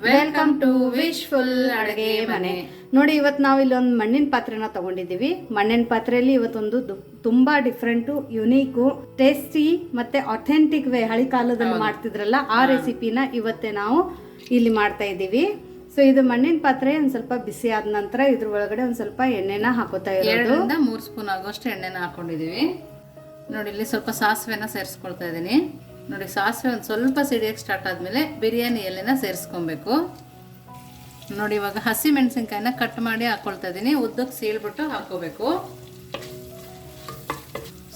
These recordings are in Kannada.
ವೆಲ್ಕಮ್ ಟು ವಿಶ್ಫುಲ್ ಅಡುಗೆ ಮನೆ. ನೋಡಿ, ಇವತ್ತು ನಾವು ಇಲ್ಲೊಂದು ಮಣ್ಣಿನ ಪಾತ್ರೆನ ತಗೊಂಡಿದ್ದೀವಿ. ಮಣ್ಣಿನ ಪಾತ್ರೆಯಲ್ಲಿ ಇವತ್ತೊಂದು ತುಂಬಾ ಡಿಫ್ರೆಂಟು, ಯುನೀಕು, ಟೇಸ್ಟಿ ಮತ್ತೆ ಅಥೆಂಟಿಕ್ ವೇ, ಹಳಿ ಕಾಲದಲ್ಲಿ ಮಾಡ್ತಿದ್ರಲ್ಲ ಆ ರೆಸಿಪಿನ ಇವತ್ತೇ ನಾವು ಇಲ್ಲಿ ಮಾಡ್ತಾ ಇದ್ದೀವಿ. ಸೊ ಇದು ಮಣ್ಣಿನ ಪಾತ್ರೆ ಒಂದು ಸ್ವಲ್ಪ ಬಿಸಿ ಆದ ನಂತರ ಇದ್ರ ಒಳಗಡೆ ಒಂದು ಸ್ವಲ್ಪ ಎಣ್ಣೆನ ಹಾಕೋತಾ ಇರೋದು. 2-3 ಸ್ಪೂನ್ ಆಗೋಷ್ಟು ಎಣ್ಣೆನ ಹಾಕೊಂಡಿದೀವಿ. ನೋಡಿ, ಇಲ್ಲಿ ಸ್ವಲ್ಪ ಸಾಸಿವೆನ ಸೇರಿಸ್ಕೊಳ್ತಾ ಇದ್ದೀನಿ. ನೋಡಿ, ಸಾಸಿವೆ ಒಂದು ಸ್ವಲ್ಪ ಸಿಡಿಯಕ್ಕೆ ಸ್ಟಾರ್ಟ್ ಆದಮೇಲೆ ಬಿರಿಯಾನಿ ಎಲೆನ ಸೇರಿಸ್ಕೊಬೇಕು. ನೋಡಿ, ಇವಾಗ ಹಸಿ ಮೆಣಸಿನ್ಕಾಯಿನ ಕಟ್ ಮಾಡಿ ಹಾಕೊಳ್ತಾ ಇದ್ದೀನಿ. ಉದ್ದಕ್ಕೆ ಸೀಳ್ಬಿಟ್ಟು ಹಾಕೋಬೇಕು.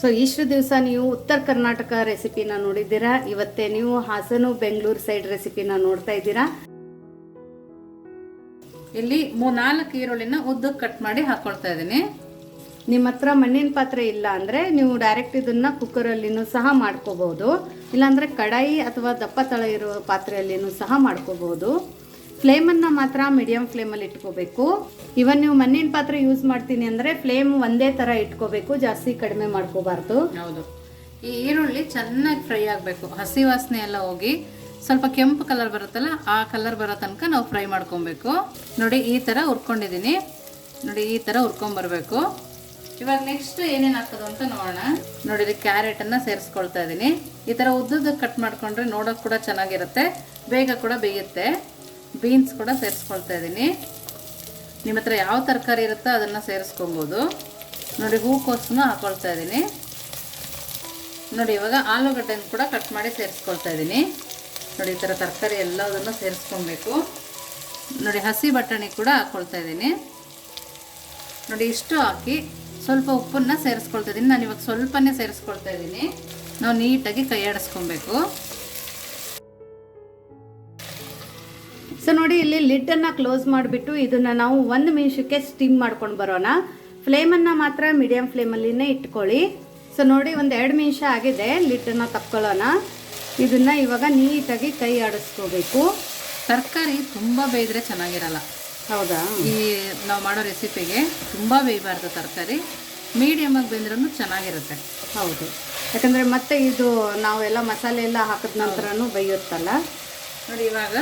ಸೊ ಇಷ್ಟು ದಿವಸ ನೀವು ಉತ್ತರ ಕರ್ನಾಟಕ ರೆಸಿಪಿನ ನೋಡಿದ್ದೀರಾ, ಇವತ್ತೇ ನೀವು ಹಾಸನ ಬೆಂಗಳೂರು ಸೈಡ್ ರೆಸಿಪಿನ ನೋಡ್ತಾ ಇದ್ದೀರಾ. ಇಲ್ಲಿ 4 ಈರುಳ್ಳಿನ ಉದ್ದಕ್ಕೆ ಕಟ್ ಮಾಡಿ ಹಾಕೊಳ್ತಾ ಇದ್ದೀನಿ. ನಿಮ್ಮ ಹತ್ರ ಮಣ್ಣಿನ ಪಾತ್ರೆ ಇಲ್ಲ ಅಂದರೆ ನೀವು ಡೈರೆಕ್ಟ್ ಇದನ್ನು ಕುಕ್ಕರಲ್ಲಿನೂ ಸಹ ಮಾಡ್ಕೋಬಹುದು, ಇಲ್ಲಾಂದರೆ ಕಡಾಯಿ ಅಥವಾ ದಪ್ಪ ತಳ ಇರೋ ಪಾತ್ರೆಯಲ್ಲಿನೂ ಸಹ ಮಾಡ್ಕೋಬಹುದು. ಫ್ಲೇಮನ್ನು ಮಾತ್ರ ಮೀಡಿಯಂ ಫ್ಲೇಮಲ್ಲಿ ಇಟ್ಕೋಬೇಕು. ಇವನ್ ನೀವು ಮಣ್ಣಿನ ಪಾತ್ರೆ ಯೂಸ್ ಮಾಡ್ತೀನಿ ಅಂದರೆ ಫ್ಲೇಮ್ ಒಂದೇ ಥರ ಇಟ್ಕೋಬೇಕು, ಜಾಸ್ತಿ ಕಡಿಮೆ ಮಾಡ್ಕೋಬಾರ್ದು. ಹೌದು, ಈ ಈರುಳ್ಳಿ ಚೆನ್ನಾಗಿ ಫ್ರೈ ಆಗಬೇಕು. ಹಸಿ ವಾಸನೆ ಎಲ್ಲ ಹೋಗಿ ಸ್ವಲ್ಪ ಕೆಂಪು ಕಲರ್ ಬರುತ್ತಲ್ಲ, ಆ ಕಲರ್ ಬರೋ ತನಕ ನಾವು ಫ್ರೈ ಮಾಡ್ಕೊಬೇಕು. ನೋಡಿ, ಈ ಥರ ಹುರ್ಕೊಂಡಿದ್ದೀನಿ. ನೋಡಿ, ಈ ಥರ ಹುರ್ಕೊಂಬರ್ಬೇಕು. ಇವಾಗ ನೆಕ್ಸ್ಟ್ ಏನೇನು ಹಾಕೋದು ಅಂತ ನೋಡೋಣ. ನೋಡಿ, ಇಲ್ಲಿ ಕ್ಯಾರೆಟನ್ನು ಸೇರಿಸ್ಕೊಳ್ತಾ ಇದ್ದೀನಿ. ಈ ಥರ ಉದ್ದಕ್ಕೆ ಕಟ್ ಮಾಡ್ಕೊಂಡ್ರೆ ನೋಡೋಕೆ ಕೂಡ ಚೆನ್ನಾಗಿರುತ್ತೆ, ಬೇಗ ಕೂಡ ಬೇಯುತ್ತೆ. ಬೀನ್ಸ್ ಕೂಡ ಸೇರಿಸ್ಕೊಳ್ತಾ ಇದ್ದೀನಿ. ನಿಮ್ಮ ಹತ್ರ ಯಾವ ತರಕಾರಿ ಇರುತ್ತೋ ಅದನ್ನು ಸೇರಿಸ್ಕೊಬೋದು. ನೋಡಿ, ಹೂಕೋಸನ್ನ ಹಾಕೊಳ್ತಾ ಇದ್ದೀನಿ. ನೋಡಿ, ಇವಾಗ ಆಲೂಗಡ್ಡೆನ ಕೂಡ ಕಟ್ ಮಾಡಿ ಸೇರಿಸ್ಕೊಳ್ತಾ ಇದ್ದೀನಿ. ನೋಡಿ, ಈ ಥರ ತರಕಾರಿ ಎಲ್ಲದನ್ನು ಸೇರಿಸ್ಕೊಬೇಕು. ನೋಡಿ, ಹಸಿ ಬಟಾಣಿ ಕೂಡ ಹಾಕ್ಕೊಳ್ತಾ ಇದ್ದೀನಿ. ನೋಡಿ, ಇಷ್ಟು ಹಾಕಿ ಸ್ವಲ್ಪ ಉಪ್ಪನ್ನು ಸೇರಿಸ್ಕೊಳ್ತಾ ಇದ್ದೀನಿ. ನಾನು ಇವಾಗ ಸ್ವಲ್ಪನೇ ಸೇರಿಸ್ಕೊಳ್ತಾ ಇದ್ದೀನಿ. ನಾವು ನೀಟಾಗಿ ಕೈ ಆಡಿಸ್ಕೊಬೇಕು. ಸೊ ನೋಡಿ, ಇಲ್ಲಿ ಲಿಡ್ಡನ್ನು ಕ್ಲೋಸ್ ಮಾಡಿಬಿಟ್ಟು ಇದನ್ನು ನಾವು 1 ನಿಮಿಷಕ್ಕೆ ಸ್ಟೀಮ್ ಮಾಡ್ಕೊಂಡು ಬರೋಣ. ಫ್ಲೇಮನ್ನು ಮಾತ್ರ ಮೀಡಿಯಂ ಫ್ಲೇಮಲ್ಲಿನೇ ಇಟ್ಕೊಳ್ಳಿ. ಸೊ ನೋಡಿ, ಒಂದು 2 ನಿಮಿಷ ಆಗಿದೆ. ಲಿಡ್ಡನ್ನು ತಕ್ಕೊಳ್ಳೋಣ. ಇದನ್ನು ಇವಾಗ ನೀಟಾಗಿ ಕೈ ಆಡಿಸ್ಕೋಬೇಕು. ತರಕಾರಿ ತುಂಬ ಬೇಯಿದ್ರೆ ಚೆನ್ನಾಗಿರಲ್ಲ. ಹೌದಾ? ಈ ನಾವು ಮಾಡೋ ರೆಸಿಪಿಗೆ ತುಂಬ ಬೇಯಬಾರ್ದು ತರಕಾರಿ, ಮೀಡಿಯಮ್ ಆಗಿ ಬೆಂದ್ರೂ ಚೆನ್ನಾಗಿರುತ್ತೆ. ಹೌದು, ಯಾಕಂದರೆ ಮತ್ತೆ ಇದು ನಾವೆಲ್ಲ ಮಸಾಲೆ ಎಲ್ಲ ಹಾಕಿದ ನಂತರನೂ ಬೇಯುತ್ತಲ್ಲ. ನೋಡಿ, ಇವಾಗ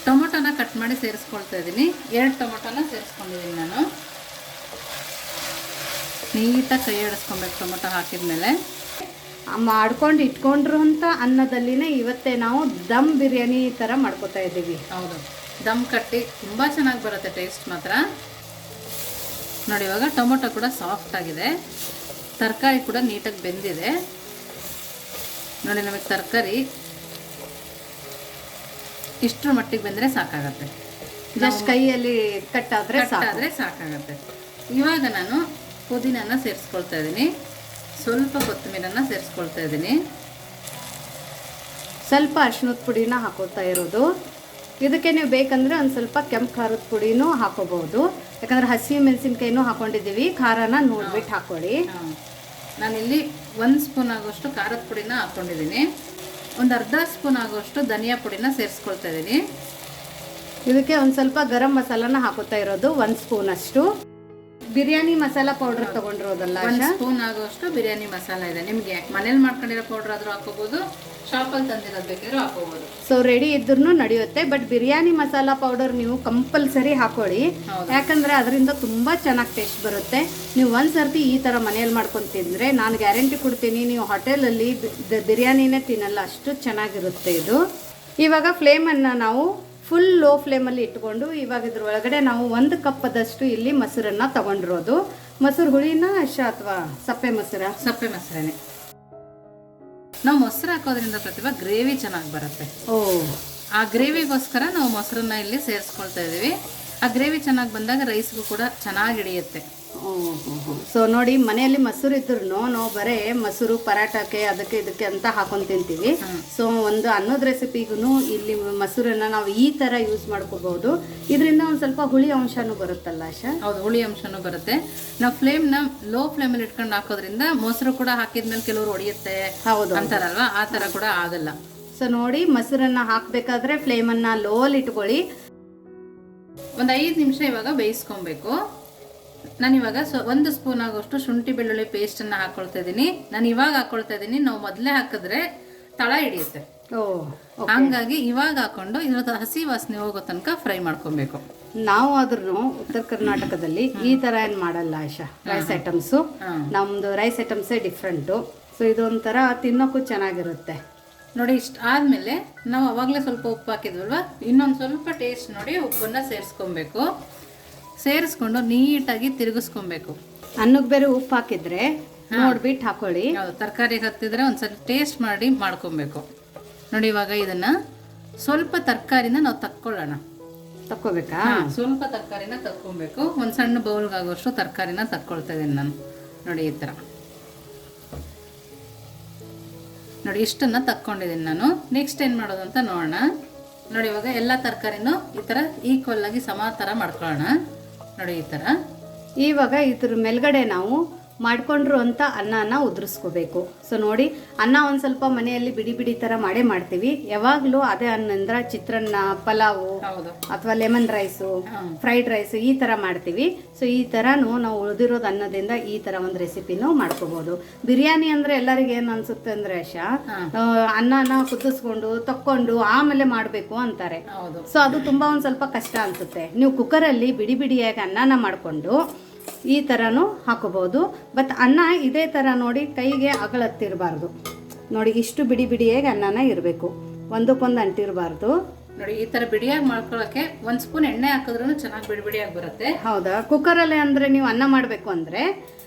ಟೊಮೊಟೊನ ಕಟ್ ಮಾಡಿ ಸೇರಿಸ್ಕೊಳ್ತಾ ಇದ್ದೀನಿ. 2 ಟೊಮೊಟೊನ ಸೇರಿಸ್ಕೊಂಡಿದ್ದೀನಿ ನಾನು. ನೀಟಾಗಿ ಕೈ ಆಡಿಸ್ಕೊಬೇಕು ಟೊಮೊಟೊ ಹಾಕಿದ್ಮೇಲೆ. ಮಾಡ್ಕೊಂಡು ಇಟ್ಕೊಂಡ್ರು ಅಂತ ಅನ್ನದಲ್ಲಿನೇ ಇವತ್ತೇ ನಾವು ದಮ್ ಬಿರಿಯಾನಿ ಥರ ಮಾಡ್ಕೊತಾ ಇದ್ದೀವಿ. ಹೌದು, ದಮ್ ಕಟ್ಟಿ ತುಂಬ ಚೆನ್ನಾಗಿ ಬರುತ್ತೆ, ಟೇಸ್ಟ್ ಮಾತ್ರ. ನೋಡಿ, ಇವಾಗ ಟೊಮೊಟೊ ಕೂಡ ಸಾಫ್ಟ್ ಆಗಿದೆ, ತರಕಾರಿ ಕೂಡ ನೀಟಾಗಿ ಬೆಂದಿದೆ. ನೋಡಿ, ನಮಗೆ ತರಕಾರಿ ಇಷ್ಟರ ಮಟ್ಟಿಗೆ ಬೆಂದರೆ ಸಾಕಾಗತ್ತೆ. ಜಸ್ಟ್ ಕೈಯಲ್ಲಿ ಕಟ್ಟಾದರೆ ಸಾಕಾಗತ್ತೆ. ಇವಾಗ ನಾನು ಪುದೀನನ ಸೇರಿಸ್ಕೊಳ್ತಾ ಇದ್ದೀನಿ. ಸ್ವಲ್ಪ ಕೊತ್ತಂಬರಿನ ಸೇರಿಸ್ಕೊಳ್ತಾ ಇದ್ದೀನಿ. ಸ್ವಲ್ಪ ಅರಿಶಿಣದ ಪುಡಿನ ಹಾಕೋತಾ ಇರೋದು. ಇದಕ್ಕೆ ನೀವು ಬೇಕಂದರೆ ಒಂದು ಸ್ವಲ್ಪ ಕೆಂಪು ಖಾರದ ಪುಡಿನೂ ಹಾಕೋಬಹುದು, ಯಾಕಂದರೆ ಹಸಿ ಮೆಣಸಿನ್ಕಾಯಿನೂ ಹಾಕೊಂಡಿದ್ದೀವಿ. ಖಾರನ ನೋಡ್ಬಿಟ್ಟು ಹಾಕೊಳ್ಳಿ. ನಾನಿಲ್ಲಿ 1 ಸ್ಪೂನ್ ಆಗೋಷ್ಟು ಖಾರದ ಪುಡಿನ ಹಾಕ್ಕೊಂಡಿದ್ದೀನಿ. ಒಂದು ಅರ್ಧ ಸ್ಪೂನ್ ಆಗೋಷ್ಟು ಧನಿಯಾ ಪುಡಿನ ಸೇರಿಸ್ಕೊಳ್ತಾ ಇದ್ದೀನಿ. ಇದಕ್ಕೆ ಒಂದು ಸ್ವಲ್ಪ ಗರಂ ಮಸಾಲಾನ ಹಾಕೋತಾ ಇರೋದು, 1 ಸ್ಪೂನ್ ಅಷ್ಟು. ಬಿರಿಯಾನಿ ಮಸಾಲ ಪೌಡರ್ ತಗೊಂಡಿರೋದಲ್ಲ, 1 ಸ್ಪೂನ್ ಆಗೋಷ್ಟು ಬಿರಿಯಾನಿ ಮಸಾಲ ಇದೆ. ನಿಮಗೆ ಮನೇಲಿ ಮಾಡ್ಕೊಂಡಿರೋ ಪೌಡರ್ ಆದರೂ ಹಾಕೋಬಹುದು, ಶಾಪಲ್ಲಿ ತಂದಿರೋದು ಬೇಕಾದ್ರೂ ಹಾಕೋಬಹುದು. ಸೊ ರೆಡಿ ಇದ್ರೂ ನಡೆಯುತ್ತೆ, ಬಟ್ ಬಿರಿಯಾನಿ ಮಸಾಲ ಪೌಡರ್ ನೀವು ಕಂಪಲ್ಸರಿ ಹಾಕೊಳ್ಳಿ, ಯಾಕಂದರೆ ಅದರಿಂದ ತುಂಬ ಚೆನ್ನಾಗಿ ಟೇಸ್ಟ್ ಬರುತ್ತೆ. ನೀವು ಒಂದು ಸರ್ತಿ ಈ ಥರ ಮನೇಲಿ ಮಾಡ್ಕೊಂಡು ತಿಂದರೆ ನಾನು ಗ್ಯಾರಂಟಿ ಕೊಡ್ತೀನಿ, ನೀವು ಹೋಟೆಲಲ್ಲಿ ಬಿರಿಯಾನಿನೇ ತಿನ್ನಲ್ಲ, ಅಷ್ಟು ಚೆನ್ನಾಗಿರುತ್ತೆ ಇದು. ಇವಾಗ ಫ್ಲೇಮನ್ನು ನಾವು ಫುಲ್ ಲೋ ಫ್ಲೇಮಲ್ಲಿ ಇಟ್ಕೊಂಡು ಇವಾಗ ಇದ್ರ ಒಳಗಡೆ ನಾವು 1 ಕಪ್ಪದಷ್ಟು ಇಲ್ಲಿ ಮೊಸರನ್ನು ತಗೊಂಡಿರೋದು. ಮೊಸರು ಹುಳಿನ ಅಥವಾ ಸಪ್ಪೆ ಮೊಸರೇ. ನಾವು ಮೊಸರು ಹಾಕೋದ್ರಿಂದ ಪ್ರತಿಭಾ ಗ್ರೇವಿ ಚೆನ್ನಾಗಿ ಬರುತ್ತೆ. ಆ ಗ್ರೇವಿಗೋಸ್ಕರ ನಾವು ಮೊಸರನ್ನ ಇಲ್ಲಿ ಸೇರಿಸ್ಕೊಳ್ತಾ ಇದ್ದೀವಿ. ಆ ಗ್ರೇವಿ ಚೆನ್ನಾಗಿ ಬಂದಾಗ ರೈಸ್ಗೂ ಕೂಡ ಚೆನ್ನಾಗಿ ಹಿಡಿಯುತ್ತೆ. ಸೊ ನೋಡಿ, ಮನೆಯಲ್ಲಿ ಮೊಸರು ಇದ್ರೂ ನಾವು ಬರೇ ಮೊಸರು ಪರಾಟಕ್ಕೆ ಅದಕ್ಕೆ ಇದಕ್ಕೆ ಅಂತ ಹಾಕೊಂಡು ತಿಂತೀವಿ. ಸೊ ಒಂದು ಅನ್ನದ ರೆಸಿಪಿಗೂ ಇಲ್ಲಿ ಮೊಸರನ್ನ ನಾವು ಈ ಥರ ಯೂಸ್ ಮಾಡ್ಕೋಬಹುದು. ಇದರಿಂದ ಒಂದು ಸ್ವಲ್ಪ ಹುಳಿ ಅಂಶನೂ ಬರುತ್ತಲ್ಲ ಆಶಾ? ಹೌದು, ಹುಳಿ ಅಂಶನೂ ಬರುತ್ತೆ. ನಾವು ಫ್ಲೇಮ್ನ ಲೋ ಫ್ಲೇಮಲ್ಲಿ ಇಟ್ಕೊಂಡು ಹಾಕೋದ್ರಿಂದ ಮೊಸರು ಕೂಡ ಹಾಕಿದ್ಮೇಲೆ ಕೆಲವರು ಹೊಡೆಯುತ್ತೆ ಅಂತಾರಲ್ವಾ, ಆ ಥರ ಕೂಡ ಆಗಲ್ಲ. ಸೊ ನೋಡಿ, ಮೊಸರನ್ನ ಹಾಕಬೇಕಾದ್ರೆ ಫ್ಲೇಮನ್ನು ಲೋಲ್ಲಿ ಇಟ್ಕೊಳ್ಳಿ. ಒಂದು 5 ನಿಮಿಷ ಇವಾಗ ಬೇಯಿಸ್ಕೊಬೇಕು. ನಾನಿವಾಗ 1 ಸ್ಪೂನ್ ಆಗೋಷ್ಟು ಶುಂಠಿ ಬೆಳ್ಳುಳ್ಳಿ ಪೇಸ್ಟನ್ನು ಹಾಕ್ಕೊಳ್ತಾ ಇದ್ದೀನಿ. ನಾನು ಇವಾಗ ಹಾಕ್ಕೊಳ್ತಾ ಇದ್ದೀನಿ. ನಾವು ಮೊದಲೇ ಹಾಕಿದ್ರೆ ತಳ ಹಿಡಿಯುತ್ತೆ. ಓ ಹಂಗಾಗಿ ಇವಾಗ ಹಾಕೊಂಡು ಇದ್ರದ್ದು ಹಸಿ ವಾಸನೆ ಹೋಗೋ ತನಕ ಫ್ರೈ ಮಾಡ್ಕೊಬೇಕು. ನಾವು ಆದ್ರೂ ಉತ್ತರ ಕರ್ನಾಟಕದಲ್ಲಿ ಈ ತರ ಏನ್ ಮಾಡಲ್ಲ ಆಶಾ. ರೈಸ್ ಐಟಮ್ಸು ನಮ್ದು ರೈಸ್ ಐಟಮ್ಸೇ ಡಿಫ್ರೆಂಟು. ಸೊ ಇದೊಂಥರ ತಿನ್ನೋಕ್ಕೂ ಚೆನ್ನಾಗಿರುತ್ತೆ ನೋಡಿ. ಇಷ್ಟ ಆದ್ಮೇಲೆ ನಾವು ಅವಾಗಲೇ ಸ್ವಲ್ಪ ಉಪ್ಪು ಹಾಕಿದ್ವಲ್ವ, ಇನ್ನೊಂದು ಸ್ವಲ್ಪ ಟೇಸ್ಟ್ ನೋಡಿ ಉಪ್ಪನ್ನ ಸೇರಿಸ್ಕೊಬೇಕು. ಸೇರಿಸ್ಕೊಂಡು ನೀಟಾಗಿ ತಿರುಗಿಸ್ಕೊಬೇಕು. ಅನ್ನಕ್ಕೆ ಬೇರೆ ಉಪ್ಪು ಹಾಕಿದ್ರೆ ನೋಡ್ಬಿಟ್ಟು ಹಾಕೊಳ್ಳಿ. ಹೌದು, ತರಕಾರಿಗೆ ಹತ್ತಿದ್ರೆ ಒಂದ್ಸಲ ಟೇಸ್ಟ್ ಮಾಡಿ ಮಾಡ್ಕೊಬೇಕು ನೋಡಿ. ಇವಾಗ ಇದನ್ನ ಸ್ವಲ್ಪ ತರಕಾರಿನ ನಾವು ತಕ್ಕೊಳ್ಳೋಣ. ತಕ್ಕೋಬೇಕಾ? ಸ್ವಲ್ಪ ತರಕಾರಿನ ತಕ್ಕೊಬೇಕು. ಒಂದು ಸಣ್ಣ ಬೌಲ್ಗಾಗುವಷ್ಟು ತರಕಾರಿನ ತಕ್ಕೊಳ್ತಾ ಇದ್ದೀನಿ ನಾನು ನೋಡಿ. ಈ ಥರ ನೋಡಿ, ಇಷ್ಟನ್ನ ತಕ್ಕೊಂಡಿದ್ದೀನಿ ನಾನು. ನೆಕ್ಸ್ಟ್ ಏನು ಮಾಡೋದು ಅಂತ ನೋಡೋಣ ನೋಡಿ. ಇವಾಗ ಎಲ್ಲ ತರಕಾರಿನೂ ಈ ಥರ ಈಕ್ವಲ್ ಆಗಿ ಸಮ ಥರ ಮಾಡ್ಕೊಳ್ಳೋಣ ನೋಡಿ. ಈ ಥರ ಇವಾಗ ಇದ್ರ ಮೇಲ್ಗಡೆ ನಾವು ಮಾಡ್ಕೊಂಡ್ರು ಅಂತ ಅನ್ನನ ಉದುರಿಸ್ಕೋಬೇಕು. ಸೊ ನೋಡಿ, ಅನ್ನ ಒಂದು ಸ್ವಲ್ಪ ಮನೆಯಲ್ಲಿ ಬಿಡಿ ಬಿಡಿ ಥರ ಮಾಡೇ ಮಾಡ್ತೀವಿ. ಯಾವಾಗಲೂ ಅದೇ ಅನ್ನ ಅಂದ್ರೆ ಚಿತ್ರಾನ್ನ, ಪಲಾವು ಅಥವಾ ಲೆಮನ್ ರೈಸು, ಫ್ರೈಡ್ ರೈಸು ಈ ಥರ ಮಾಡ್ತೀವಿ. ಸೊ ಈ ಥರನೂ ನಾವು ಉಳಿದಿರೋದು ಅನ್ನದಿಂದ ಈ ಥರ ಒಂದು ರೆಸಿಪಿನೂ ಮಾಡ್ಕೋಬೋದು. ಬಿರಿಯಾನಿ ಅಂದರೆ ಎಲ್ಲರಿಗೆ ಏನು ಅನ್ಸುತ್ತೆ ಅಂದರೆ ಆಶಾ, ಅನ್ನನ ಕುದಿಸ್ಕೊಂಡು ತಕ್ಕೊಂಡು ಆಮೇಲೆ ಮಾಡಬೇಕು ಅಂತಾರೆ. ಸೊ ಅದು ತುಂಬ ಒಂದು ಸ್ವಲ್ಪ ಕಷ್ಟ ಅನಿಸುತ್ತೆ. ನೀವು ಕುಕ್ಕರಲ್ಲಿ ಬಿಡಿ ಬಿಡಿಯಾಗಿ ಅನ್ನನ ಮಾಡಿಕೊಂಡು ಈ ಥರನೂ ಹಾಕೋಬೋದು. ಬಟ್ ಅನ್ನ ಇದೇ ಥರ ನೋಡಿ, ಕೈಗೆ ಅಗಳತ್ತಿರಬಾರ್ದು ನೋಡಿ. ಇಷ್ಟು ಬಿಡಿ ಬಿಡಿಯಾಗಿ ಅನ್ನನ ಇರಬೇಕು, ಒಂದಕ್ಕೊಂದು ಅಂಟಿರಬಾರ್ದು ನೋಡಿ. ಈ ಥರ ಬಿಡಿಯಾಗಿ ಮಾಡ್ಕೊಳ್ಳೋಕ್ಕೆ ಒಂದು ಸ್ಪೂನ್ ಎಣ್ಣೆ ಹಾಕಿದ್ರೂ ಚೆನ್ನಾಗಿ ಬಿಡಿ ಬಿಡಿಯಾಗಿ ಬರುತ್ತೆ. ಹೌದಾ? ಕುಕ್ಕರಲ್ಲಿ ಅಂದರೆ ನೀವು ಅನ್ನ ಮಾಡಬೇಕು ಅಂದರೆ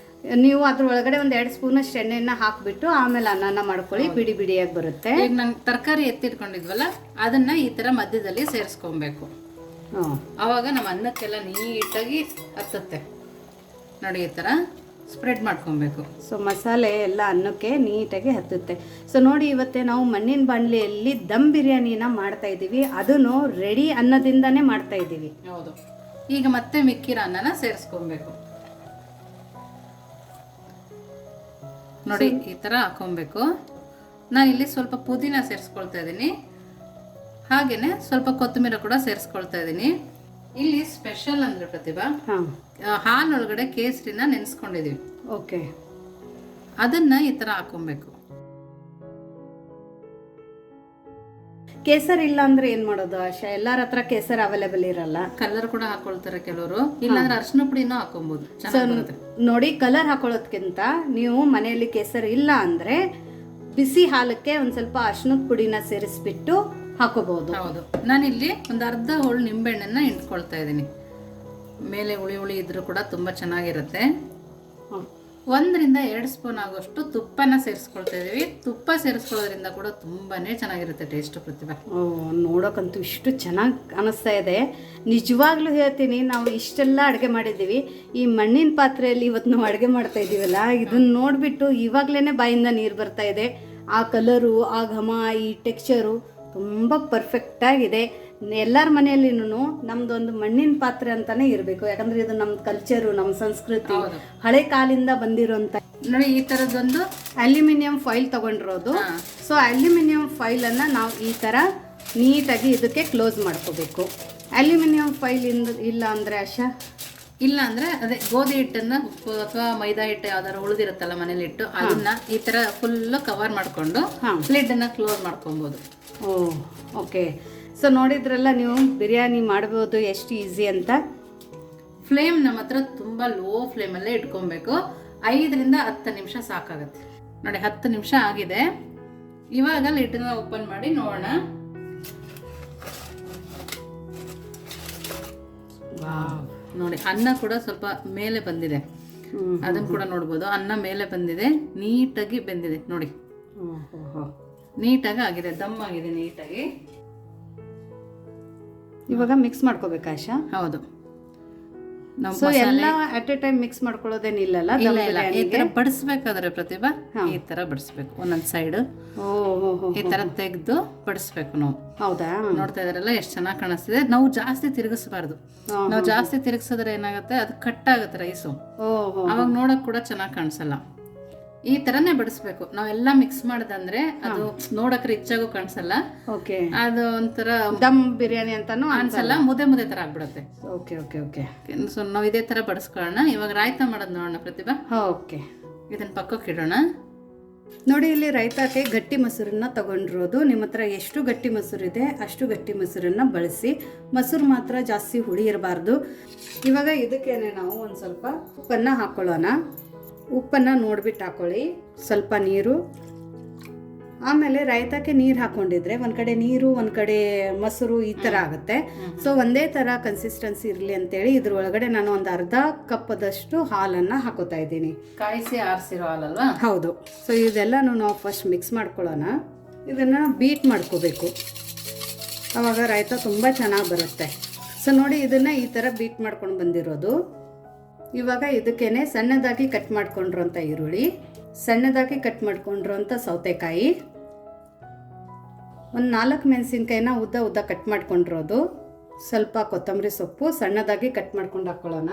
ನೀವು ಅದ್ರ ಒಳಗಡೆ ಒಂದು 2 ಸ್ಪೂನಷ್ಟು ಎಣ್ಣೆನ ಹಾಕಿಬಿಟ್ಟು ಆಮೇಲೆ ಅನ್ನನ ಮಾಡ್ಕೊಳ್ಳಿ, ಬಿಡಿ ಬಿಡಿಯಾಗಿ ಬರುತ್ತೆ. ಈಗ ನಂಗೆ ತರಕಾರಿ ಎತ್ತಿಟ್ಕೊಂಡಿದ್ವಲ್ಲ, ಅದನ್ನ ಈ ಥರ ಮಧ್ಯದಲ್ಲಿ ಸೇರಿಸ್ಕೊಬೇಕು. ಆವಾಗ ನಮ್ಮ ಅನ್ನಕ್ಕೆಲ್ಲ ನೀಟಾಗಿ ಹತ್ತುತ್ತೆ ನೋಡಿ. ಈ ಥರ ಸ್ಪ್ರೆಡ್ ಮಾಡ್ಕೊಬೇಕು. ಸೊ ಮಸಾಲೆ ಎಲ್ಲ ಅನ್ನಕ್ಕೆ ನೀಟಾಗಿ ಹತ್ತುತ್ತೆ. ಸೊ ನೋಡಿ, ಇವತ್ತೇ ನಾವು ಮಣ್ಣಿನ ಬಾಣಲೆಯಲ್ಲಿ ದಮ್ ಬಿರಿಯಾನಿನ ಮಾಡ್ತಾ ಇದ್ದೀವಿ. ಅದನ್ನು ರೆಡಿ ಅನ್ನದಿಂದಾನೇ ಮಾಡ್ತಾ ಇದ್ದೀವಿ. ಹೌದು. ಈಗ ಮತ್ತೆ ಮಿಕ್ಕಿರೋ ಅನ್ನನ ಸೇರಿಸ್ಕೊಬೇಕು ನೋಡಿ. ಈ ಥರ ಹಾಕೊಬೇಕು. ನಾನಿಲ್ಲಿ ಸ್ವಲ್ಪ ಪುದೀನ ಸೇರಿಸ್ಕೊಳ್ತಾ ಇದ್ದೀನಿ, ಹಾಗೇನೆ ಸ್ವಲ್ಪ ಕೊತ್ತಂಬರಿ ಕೂಡ ಸೇರಿಸ್ಕೊಳ್ತಾ ಇದ್ದೀನಿ. ಇಲ್ಲಿ ಸ್ಪೆಷಲ್ ಅಂದ್ರೆ ಪ್ರತಿಭಾ, ಹಾಲೊಳಗಡೆ ಕೇಸರಿನ ನೆನೆಸ್ಕೊಂಡಿದೀವಿ. ಓಕೆ, ಅದನ್ನ ಈ ತರ ಹಾಕೊಬೇಕು. ಕೇಸರ್ ಇಲ್ಲ ಅಂದ್ರೆ ಏನ್ ಮಾಡೋದು ಆಶಾ? ಎಲ್ಲಾರ ಹತ್ರ ಕೇಸರ್ ಅವೈಲೇಬಲ್ ಇರಲ್ಲ. ಕಲರ್ ಕೂಡ ಹಾಕೊಳ್ತಾರೆ ಕೆಲವರು, ಇಲ್ಲಾಂದ್ರೆ ಅರಿಶಿನ ಪುಡಿನೂ ಹಾಕೊಬಹುದು. ನೋಡಿ, ಕಲರ್ ಹಾಕೊಳ್ಳೋದ್ಕಿಂತ ನೀವು ಮನೆಯಲ್ಲಿ ಕೇಸರ್ ಇಲ್ಲ ಅಂದ್ರೆ ಬಿಸಿ ಹಾಲಕ್ಕೆ ಒಂದ್ ಸ್ವಲ್ಪ ಅರಿಶಿನದ ಪುಡಿನ ಸೇರಿಸ್ಬಿಟ್ಟು ಹಾಕೋಬಹುದು. ಹೌದು. ನಾನಿಲ್ಲಿ ಒಂದು ಅರ್ಧ ಹೋಳು ನಿಂಬೆಹಣ್ಣನ್ನ ಹಿಂಡ್ಕೊಳ್ತಾ ಇದ್ದೀನಿ. ಮೇಲೆ ಹುಳಿ ಹುಳಿ ಇದ್ರೂ ಕೂಡ ತುಂಬಾ ಚೆನ್ನಾಗಿರುತ್ತೆ. 1 ರಿಂದ 2 ಸ್ಪೂನ್ ಆಗೋಷ್ಟು ತುಪ್ಪನ ಸೇರಿಸ್ಕೊಳ್ತಾ ಇದೀವಿ. ತುಪ್ಪ ಸೇರಿಸ್ಕೊಳ್ಳೋದ್ರಿಂದ ಕೂಡ ತುಂಬಾನೇ ಚೆನ್ನಾಗಿರುತ್ತೆ ಟೇಸ್ಟ್ ಪ್ರತಿಭಾ. ನೋಡೋಕ್ಕಂತೂ ಇಷ್ಟು ಚೆನ್ನಾಗಿ ಅನಿಸ್ತಾ ಇದೆ. ನಿಜವಾಗ್ಲೂ ಹೇಳ್ತೀನಿ, ನಾವು ಇಷ್ಟೆಲ್ಲ ಅಡುಗೆ ಮಾಡಿದ್ದೀವಿ ಈ ಮಣ್ಣಿನ ಪಾತ್ರೆಯಲ್ಲಿ. ಇವತ್ತು ನಾವು ಅಡುಗೆ ಮಾಡ್ತಾ ಇದ್ದೀವಲ್ಲ, ಇದನ್ನ ನೋಡಿಬಿಟ್ಟು ಇವಾಗಲೇ ಬಾಯಿಂದ ನೀರು ಬರ್ತಾ ಇದೆ. ಆ ಕಲರು, ಆ ಘಮ, ಈ ಟೆಕ್ಸ್ಚರು ತುಂಬ ಪರ್ಫೆಕ್ಟಾಗಿದೆ. ಎಲ್ಲರ ಮನೆಯಲ್ಲಿನೂ ನಮ್ದೊಂದು ಮಣ್ಣಿನ ಪಾತ್ರೆ ಅಂತಾನೆ ಇರಬೇಕು. ಯಾಕಂದ್ರೆ ಇದು ನಮ್ಮ ಕಲ್ಚರು, ನಮ್ಮ ಸಂಸ್ಕೃತಿ, ಹಳೆ ಕಾಲಿಂದ ಬಂದಿರೋಂಥ ನೋಡಿ. ಈ ಥರದ್ದೊಂದು ಅಲ್ಯೂಮಿನಿಯಂ ಫಾಯಿಲ್ ತಗೊಂಡಿರೋದು. ಸೊ ಅಲ್ಯೂಮಿನಿಯಂ ಫಾಯಿಲನ್ನು ನಾವು ಈ ಥರ ನೀಟಾಗಿ ಇದಕ್ಕೆ ಕ್ಲೋಸ್ ಮಾಡ್ಕೋಬೇಕು. ಅಲ್ಯೂಮಿನಿಯಂ ಫಾಯಿಲ್ ಇಲ್ಲ ಅಂದರೆ ಆಶಾ, ಇಲ್ಲ ಅಂದ್ರೆ ಅದೇ ಗೋಧಿ ಹಿಟ್ಟನ್ನ ಅಥವಾ ಮೈದಾ ಹಿಟ್ಟು ಯಾವ್ದಾರು ಉಳಿದಿರುತ್ತಲ್ಲ ಮನೇಲಿ ಇಟ್ಟು, ಅದನ್ನ ಈ ತರ ಫುಲ್ ಕವರ್ ಮಾಡ್ಕೊಂಡು ಲಿಡ್ ಅನ್ನ ಕ್ಲೋಸ್ ಮಾಡ್ಕೊಬಹುದು. ಓಕೆ. ಸೊ ನೋಡಿದ್ರಲ್ಲ ನೀವು, ಬಿರಿಯಾನಿ ಮಾಡ್ಬೋದು ಎಷ್ಟು ಈಸಿ ಅಂತ. ಫ್ಲೇಮ್ ನಮ್ಮ ಹತ್ರ ತುಂಬಾ ಲೋ ಫ್ಲೇಮಲ್ಲೇ ಇಟ್ಕೊಬೇಕು. 5 ರಿಂದ 10 ನಿಮಿಷ ಸಾಕಾಗತ್ತೆ ನೋಡಿ. 10 ನಿಮಿಷ ಆಗಿದೆ. ಇವಾಗ ಲಿಡ್ನ ಓಪನ್ ಮಾಡಿ ನೋಡೋಣ. ನೋಡಿ, ಅನ್ನ ಕೂಡ ಸ್ವಲ್ಪ ಮೇಲೆ ಬಂದಿದೆ, ಅದನ್ನ ಕೂಡ ನೋಡ್ಬೋದು. ಅನ್ನ ಮೇಲೆ ಬಂದಿದೆ, ನೀಟಾಗಿ ಬೆಂದಿದೆ ನೋಡಿ. ನೀಟಾಗಿ ಆಗಿದೆ, ದಮ್ ಆಗಿದೆ ನೀಟಾಗಿ. ಇವಾಗ ಮಿಕ್ಸ್ ಮಾಡ್ಕೋಬೇಕಾ ಆಶಾ? ಹೌದು. ಸೊ ಎಲ್ಲ ಅಟ್ ಎ ಟೈಮ್ ಮಿಕ್ಸ್ ಮಾಡ್ಕೊಳ್ಳೋದೇನಿಲ್ಲಲ್ಲ. ಈ ತರ ಬಡಿಸ್ಬೇಕಾದ್ರೆ ಪ್ರತಿಭಾ ಈ ತರ ಬಡಿಸ್ಬೇಕು. ಒಂದೊಂದ್ ಸೈಡ್ ಈ ತರ ತೆಗೆದು ಬಡಿಸ್ಬೇಕು ನಾವು. ಹೌದಾ? ನೋಡ್ತಾ ಇದಾರಲ್ಲ ಎಷ್ಟು ಚೆನ್ನಾಗಿ ಕಾಣಿಸ್ತಿದೆ. ನಾವು ಜಾಸ್ತಿ ತಿರುಗಿಸಬಾರ್ದು. ನಾವು ಜಾಸ್ತಿ ತಿರುಗಿಸಿದ್ರೆ ಏನಾಗುತ್ತೆ, ಅದು ಕಟ್ ಆಗುತ್ತೆ ರೈಸು. ಅವಾಗ ನೋಡಕ್ ಕೂಡ ಚೆನ್ನಾಗಿ ಕಾಣಿಸಲ್ಲ. ಈ ತರನೇ ಬಡಿಸ್ಬೇಕು. ನಾವೆಲ್ಲ ಮಿಕ್ಸ್ ಮಾಡಿದಂದ್ರೆ ಅದು ನೋಡಕ್ ರಿಚ್ ಆಗೋ ಕಾಣಿಸಲ್ಲ. ಅದು ಒಂಥರ ದಮ್ ಬಿರಿಯಾನಿ ಅಂತಾನು ಅನ್ಸಲ್ಲ, ಮುದ್ದೆ ಮುದ್ದೆ ತರ ಆಗ್ಬಿಡುತ್ತೆ. ಸೊ ನಾವು ಇದೇ ತರ ಬಡಿಸ್ಕೊಳ್ಳೋಣ. ಇವಾಗ ರಾಯ್ತ ಮಾಡೋದು ನೋಡೋಣ ಪ್ರತಿಭಾ. ಓಕೆ, ಇದನ್ನ ಪಕ್ಕಕ್ಕೆ ಇಡೋಣ. ನೋಡಿ ಇಲ್ಲಿ ರೈತಾಕ್ಕೆ ಗಟ್ಟಿ ಮೊಸರನ್ನ ತಗೊಂಡಿರೋದು. ನಿಮ್ಮ ಹತ್ರ ಎಷ್ಟು ಗಟ್ಟಿ ಮೊಸರಿದೆ ಅಷ್ಟು ಗಟ್ಟಿ ಮೊಸರನ್ನ ಬಳಸಿ. ಮೊಸರು ಮಾತ್ರ ಜಾಸ್ತಿ ಹುಳಿ ಇರಬಾರ್ದು. ಇವಾಗ ಇದಕ್ಕೇನೆ ನಾವು ಒಂದು ಸ್ವಲ್ಪ ಉಪ್ಪನ್ನು ಹಾಕ್ಕೊಳ್ಳೋಣ. ಉಪ್ಪನ್ನು ನೋಡ್ಬಿಟ್ಟು ಹಾಕ್ಕೊಳ್ಳಿ. ಸ್ವಲ್ಪ ನೀರು, ಆಮೇಲೆ ರೈತಾಕ್ಕೆ ನೀರು ಹಾಕ್ಕೊಂಡಿದ್ರೆ ಒಂದು ಕಡೆ ನೀರು ಒಂದು ಕಡೆ ಮೊಸರು ಈ ಥರ ಆಗುತ್ತೆ. ಸೊ ಒಂದೇ ಥರ ಕನ್ಸಿಸ್ಟೆನ್ಸಿ ಇರಲಿ ಅಂತೇಳಿ ಇದ್ರೊಳಗಡೆ ನಾನು ಒಂದು ಅರ್ಧ ಕಪ್ಪದಷ್ಟು ಹಾಲನ್ನು ಹಾಕೋತಾ ಇದ್ದೀನಿ. ಕಾಯಿಸಿ ಆರಿಸಿರೋ ಹಾಲಲ್ವಾ? ಹೌದು. ಸೊ ಇದೆಲ್ಲನೂ ನಾವು ಫಸ್ಟ್ ಮಿಕ್ಸ್ ಮಾಡ್ಕೊಳ್ಳೋಣ. ಇದನ್ನು ಬೀಟ್ ಮಾಡ್ಕೋಬೇಕು, ಆವಾಗ ರಾಯ್ತ ತುಂಬ ಚೆನ್ನಾಗಿ ಬರುತ್ತೆ. ಸೊ ನೋಡಿ ಇದನ್ನು ಈ ಥರ ಬೀಟ್ ಮಾಡ್ಕೊಂಡು ಬಂದಿರೋದು. ಇವಾಗ ಇದಕ್ಕೇನೆ ಸಣ್ಣದಾಗಿ ಕಟ್ ಮಾಡ್ಕೊಂಡಿರೋಂಥ ಈರುಳ್ಳಿ, ಸಣ್ಣದಾಗಿ ಕಟ್ ಮಾಡ್ಕೊಂಡಿರೋಂಥ ಸೌತೆಕಾಯಿ, ಒಂದು 4 ಮೆಣಸಿನ್ಕಾಯಿನ ಉದ್ದ ಉದ್ದ ಕಟ್ ಮಾಡ್ಕೊಂಡಿರೋದು, ಸ್ವಲ್ಪ ಕೊತ್ತಂಬರಿ ಸೊಪ್ಪು ಸಣ್ಣದಾಗಿ ಕಟ್ ಮಾಡ್ಕೊಂಡು ಹಾಕ್ಕೊಳ್ಳೋಣ.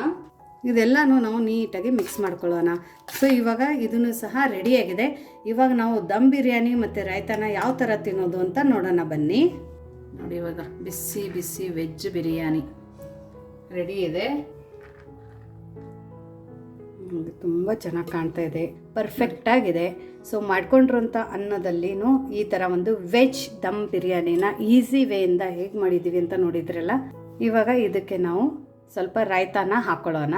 ಇದೆಲ್ಲನೂ ನಾವು ನೀಟಾಗಿ ಮಿಕ್ಸ್ ಮಾಡ್ಕೊಳ್ಳೋಣ. ಸೊ ಇವಾಗ ಇದನ್ನು ಸಹ ರೆಡಿಯಾಗಿದೆ. ಇವಾಗ ನಾವು ದಮ್ ಬಿರಿಯಾನಿ ಮತ್ತು ರಾಯ್ತಾನ ಯಾವ ಥರ ತಿನ್ನೋದು ಅಂತ ನೋಡೋಣ ಬನ್ನಿ. ನೋಡಿ ಇವಾಗ ಬಿಸಿ ಬಿಸಿ ವೆಜ್ ಬಿರಿಯಾನಿ ರೆಡಿ ಇದೆ. ತುಂಬ ಚೆನ್ನಾಗಿ ಕಾಣ್ತಾ ಇದೆ, ಪರ್ಫೆಕ್ಟಾಗಿದೆ. ಸೊ ಮಾಡ್ಕೊಂಡಿರೋಂಥ ಅನ್ನದಲ್ಲಿನೂ ಈ ಥರ ಒಂದು ವೆಜ್ ದಮ್ ಬಿರಿಯಾನಿನ ಈಸಿ ವೇಯಿಂದ ಹೇಗೆ ಮಾಡಿದ್ದೀವಿ ಅಂತ ನೋಡಿದ್ರಲ್ಲ. ಇವಾಗ ಇದಕ್ಕೆ ನಾವು ಸ್ವಲ್ಪ ರಾಯ್ತಾನ ಹಾಕ್ಕೊಳ್ಳೋಣ.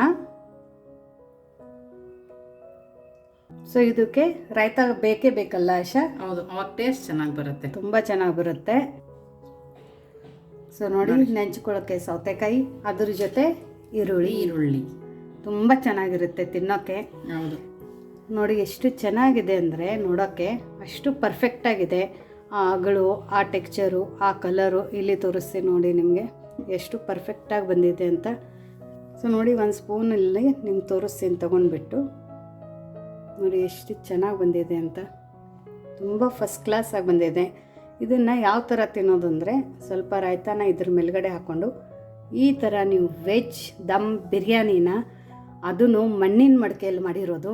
ಸೊ ಇದಕ್ಕೆ ರಾಯ್ತ ಬೇಕೇ ಬೇಕಲ್ಲ ಆಶಾ? ಹೌದು, ಅವಾಗ ಟೇಸ್ಟ್ ಚೆನ್ನಾಗಿ ಬರುತ್ತೆ, ತುಂಬ ಚೆನ್ನಾಗಿ ಬರುತ್ತೆ. ಸೊ ನೋಡಿ ನೆಂಚ್ಕೊಳ್ಳೋಕ್ಕೆ ಸೌತೆಕಾಯಿ, ಅದ್ರ ಜೊತೆ ಈರುಳ್ಳಿ ತುಂಬ ಚೆನ್ನಾಗಿರುತ್ತೆ ತಿನ್ನೋಕ್ಕೆ. ಹೌದು, ನೋಡಿ ಎಷ್ಟು ಚೆನ್ನಾಗಿದೆ ಅಂದರೆ ನೋಡೋಕ್ಕೆ ಅಷ್ಟು ಪರ್ಫೆಕ್ಟಾಗಿದೆ. ಆ ಅಗಳು, ಆ ಟೆಕ್ಚರು, ಆ ಕಲರು ಇಲ್ಲಿ ತೋರಿಸ್ತೀನಿ ನೋಡಿ ನಿಮಗೆ ಎಷ್ಟು ಪರ್ಫೆಕ್ಟಾಗಿ ಬಂದಿದೆ ಅಂತ. ಸೊ ನೋಡಿ ಒಂದು ಸ್ಪೂನಲ್ಲಿ ನಿಮ್ಗೆ ತೋರಿಸ್ತೀನಿ ತೊಗೊಂಡ್ಬಿಟ್ಟು. ನೋಡಿ ಎಷ್ಟು ಚೆನ್ನಾಗಿ ಬಂದಿದೆ ಅಂತ, ತುಂಬ ಫಸ್ಟ್ ಕ್ಲಾಸಾಗಿ ಬಂದಿದೆ. ಇದನ್ನು ಯಾವ ಥರ ತಿನ್ನೋದು ಅಂದರೆ ಸ್ವಲ್ಪ ರಾಯ್ತಾನ ಇದ್ರ ಮೇಲ್ಗಡೆ ಹಾಕ್ಕೊಂಡು ಈ ಥರ ನೀವು ವೆಜ್ ದಮ್ ಬಿರಿಯಾನಿನ, ಅದನ್ನು ಮಣ್ಣಿನ ಮಡಿಕೆಯಲ್ಲಿ ಮಾಡಿರೋದು.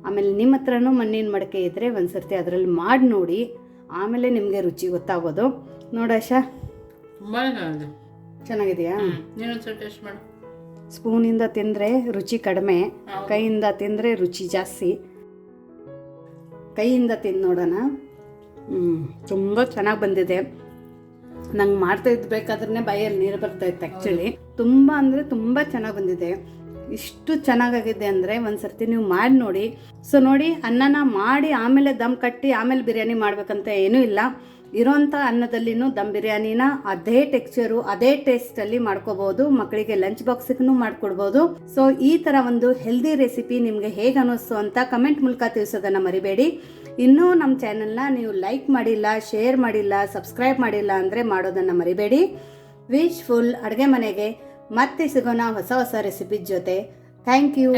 ಆಮೇಲೆ ನಿಮ್ಮ ಹತ್ರನೂ ಮಣ್ಣಿನ ಮಡಿಕೆ ಇದ್ದರೆ ಒಂದು ಸರ್ತಿ ಅದರಲ್ಲಿ ಮಾಡಿ ನೋಡಿ, ಆಮೇಲೆ ನಿಮಗೆ ರುಚಿ ಗೊತ್ತಾಗೋದು. ನೋಡಾಶಾ ತುಂಬ ಚೆನ್ನಾಗಿದೆಯಾ? ನೀನೊಂದ್ಸಲ ಟೇಸ್ಟ್ ಮಾಡು. ಸ್ಪೂನಿಂದ ತಿಂದರೆ ರುಚಿ ಕಡಿಮೆ, ಕೈಯಿಂದ ತಿಂದರೆ ರುಚಿ ಜಾಸ್ತಿ. ಕೈಯಿಂದ ತಿಂದು ನೋಡೋಣ. ತುಂಬ ಚೆನ್ನಾಗಿ ಬಂದಿದೆ. ನಂಗೆ ಮಾಡ್ತಾ ಇದ್ಬೇಕಾದ್ರೆ ಬಾಯಲ್ಲಿ ನೀರು ಬರ್ತಾಯಿತ್ತು ಆ್ಯಕ್ಚುಲಿ. ತುಂಬ ಅಂದರೆ ತುಂಬ ಚೆನ್ನಾಗಿ ಬಂದಿದೆ. ಇಷ್ಟು ಚೆನ್ನಾಗಾಗಿದೆ ಅಂದರೆ ಒಂದು ಸರ್ತಿ ನೀವು ಮಾಡಿ ನೋಡಿ. ಸೊ ನೋಡಿ, ಅನ್ನನ ಮಾಡಿ ಆಮೇಲೆ ದಮ್ ಕಟ್ಟಿ ಆಮೇಲೆ ಬಿರಿಯಾನಿ ಮಾಡಬೇಕಂತ ಏನೂ ಇಲ್ಲ. ಇರೋಂಥ ಅನ್ನದಲ್ಲಿನೂ ದಮ್ ಬಿರಿಯಾನಿನ ಅದೇ ಟೆಕ್ಸ್ಚರು ಅದೇ ಟೇಸ್ಟಲ್ಲಿ ಮಾಡ್ಕೋಬೋದು. ಮಕ್ಕಳಿಗೆ ಲಂಚ್ ಬಾಕ್ಸಿಗೂ ಮಾಡಿಕೊಡ್ಬೋದು. ಸೊ ಈ ಥರ ಒಂದು ಹೆಲ್ದಿ ರೆಸಿಪಿ ನಿಮಗೆ ಹೇಗೆ ಅನ್ನಿಸ್ತು ಅಂತ ಕಮೆಂಟ್ ಮೂಲಕ ತಿಳಿಸೋದನ್ನು ಮರಿಬೇಡಿ. ಇನ್ನೂ ನಮ್ಮ ಚಾನಲ್ನ ನೀವು ಲೈಕ್ ಮಾಡಿಲ್ಲ, ಶೇರ್ ಮಾಡಿಲ್ಲ, ಸಬ್ಸ್ಕ್ರೈಬ್ ಮಾಡಿಲ್ಲ ಅಂದರೆ ಮಾಡೋದನ್ನು ಮರಿಬೇಡಿ. ವಿಶ್ಫುಲ್ ಅಡುಗೆ ಮನೆಗೆ ಮತ್ತೆ ಸಿಗೋಣ ಹೊಸ ಹೊಸ ರೆಸಿಪಿ ಜೊತೆ. Thank you.